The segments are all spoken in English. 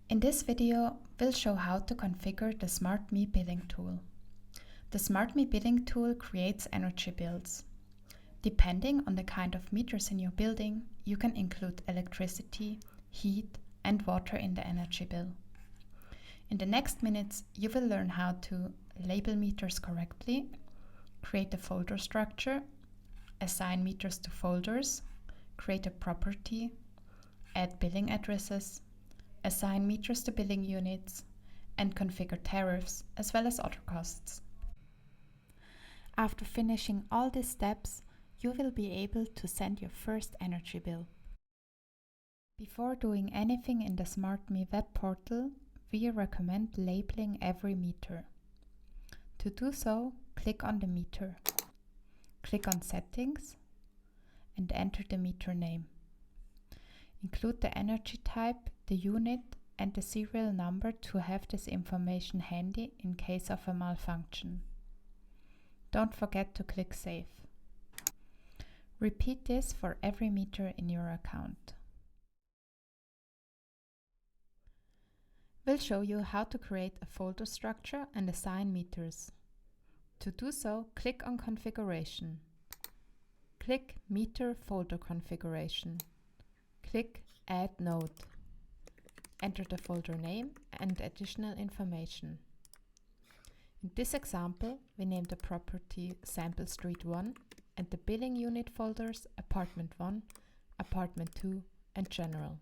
In this video, we'll show how to configure the SmartMe billing tool. The SmartMe billing tool creates energy bills. Depending on the kind of meters in your building, you can include electricity, heat, and water in the energy bill. In the next minutes, you will learn how to label meters correctly, create a folder structure, assign meters to folders, create a property, add billing addresses, assign meters to billing units, and configure tariffs as well as other costs. After finishing all these steps, you will be able to send your first energy bill. Before doing anything in the SmartMe web portal, we recommend labeling every meter. To do so, click on the meter. Click on Settings and enter the meter name. Include the energy type, the unit, and the serial number to have this information handy in case of a malfunction. Don't forget to click Save. Repeat this for every meter in your account. We'll show you how to create a folder structure and assign meters. To do so, click on Configuration. Click Meter Folder Configuration. Click Add Node. Enter the folder name and additional information. In this example, we name the property Sample Street 1 and the billing unit folders Apartment 1, Apartment 2 and General.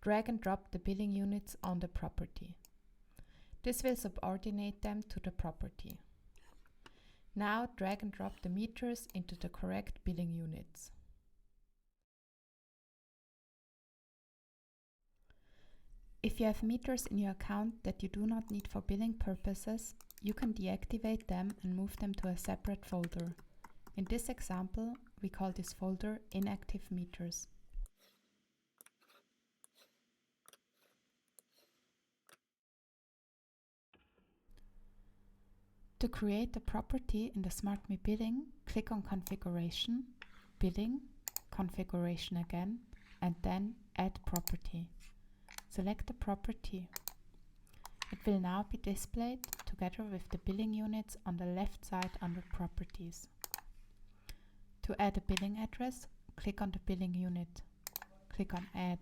Drag and drop the billing units on the property. This will subordinate them to the property. Now drag and drop the meters into the correct billing units. If you have meters in your account that you do not need for billing purposes, you can deactivate them and move them to a separate folder. In this example, we call this folder Inactive Meters. To create a property in the SmartMe billing, click on Configuration, Billing, Configuration again, and then Add Property. Select the property. It will now be displayed together with the billing units on the left side under Properties. To add a billing address, click on the billing unit. Click on Add.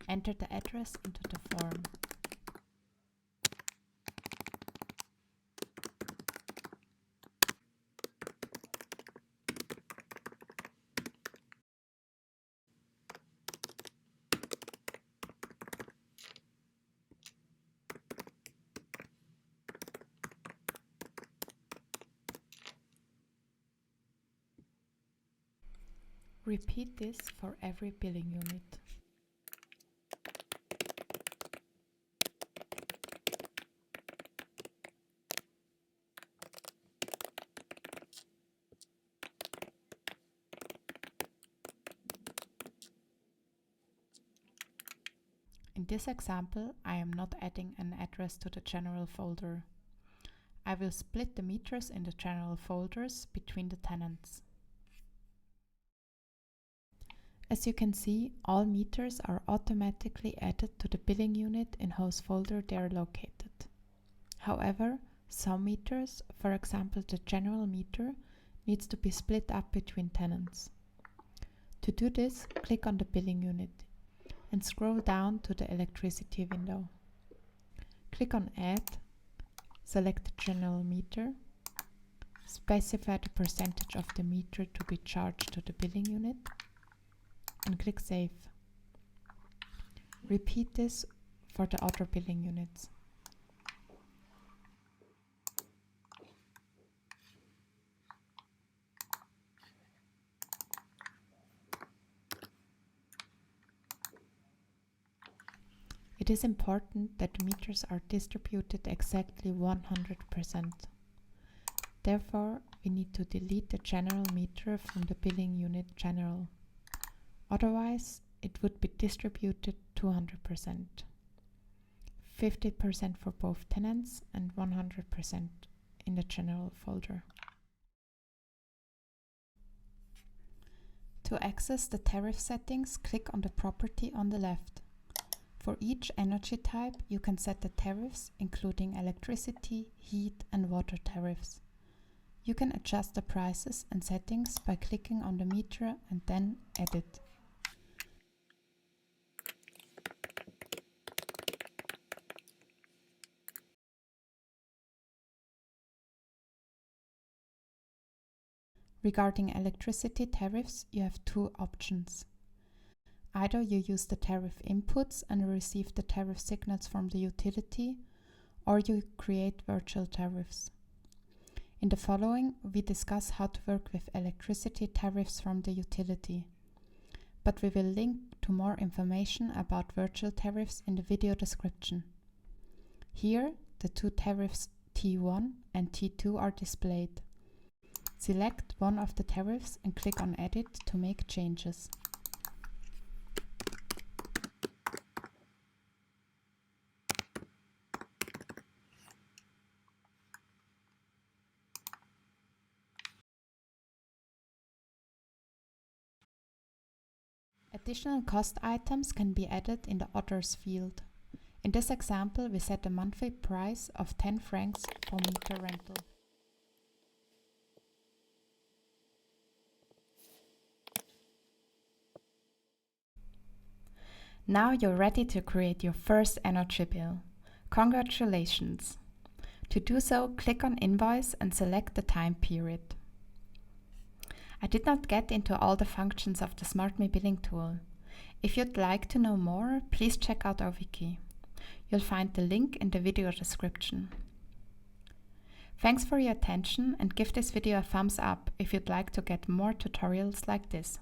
Enter the address into the form. Repeat this for every billing unit. In this example, I am not adding an address to the general folder. I will split the meters in the general folders between the tenants. As you can see, all meters are automatically added to the billing unit in whose folder they are located. However, some meters, for example the general meter, needs to be split up between tenants. To do this, click on the billing unit and scroll down to the electricity window. Click on Add, select the general meter, specify the percentage of the meter to be charged to the billing unit, and click Save. Repeat this for the other billing units. It is important that the meters are distributed exactly 100%. Therefore, we need to delete the general meter from the billing unit general. Otherwise, it would be distributed 200%. 50% for both tenants and 100% in the General folder. To access the tariff settings, click on the property on the left. For each energy type, you can set the tariffs, including electricity, heat, and water tariffs. You can adjust the prices and settings by clicking on the meter and then Edit. Regarding electricity tariffs, you have two options. Either you use the tariff inputs and receive the tariff signals from the utility, or you create virtual tariffs. In the following, we discuss how to work with electricity tariffs from the utility, but we will link to more information about virtual tariffs in the video description. Here, the two tariffs T1 and T2 are displayed. Select one of the tariffs and click on Edit to make changes. Additional cost items can be added in the Others field. In this example, we set a monthly price of 10 francs for meter rental. Now you're ready to create your first energy bill. Congratulations! To do so, click on Invoice and select the time period. I did not get into all the functions of the SmartMe billing tool. If you'd like to know more, please check out our wiki. You'll find the link in the video description. Thanks for your attention and give this video a thumbs up if you'd like to get more tutorials like this.